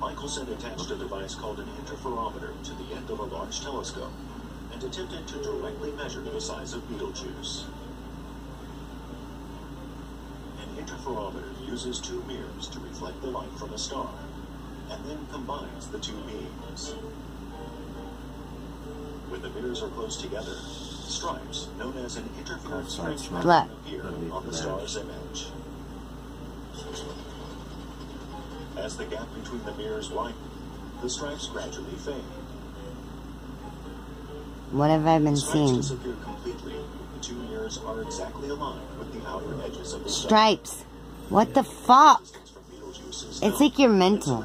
Michelson attached a device called an interferometer to the end of a large telescope and attempted to directly measure the size of Betelgeuse. An interferometer uses two mirrors to reflect the light from a star, and then combines the two beams. When the mirrors are close together, stripes, known as an interference fringe pattern, appear on the star's image. As the gap between the mirrors widens, the stripes gradually fade. What have I been seeing? Stripes disappear completely. The two mirrors are exactly aligned with the outer edges of the star. Stripes. What the fuck? It's like you're mental.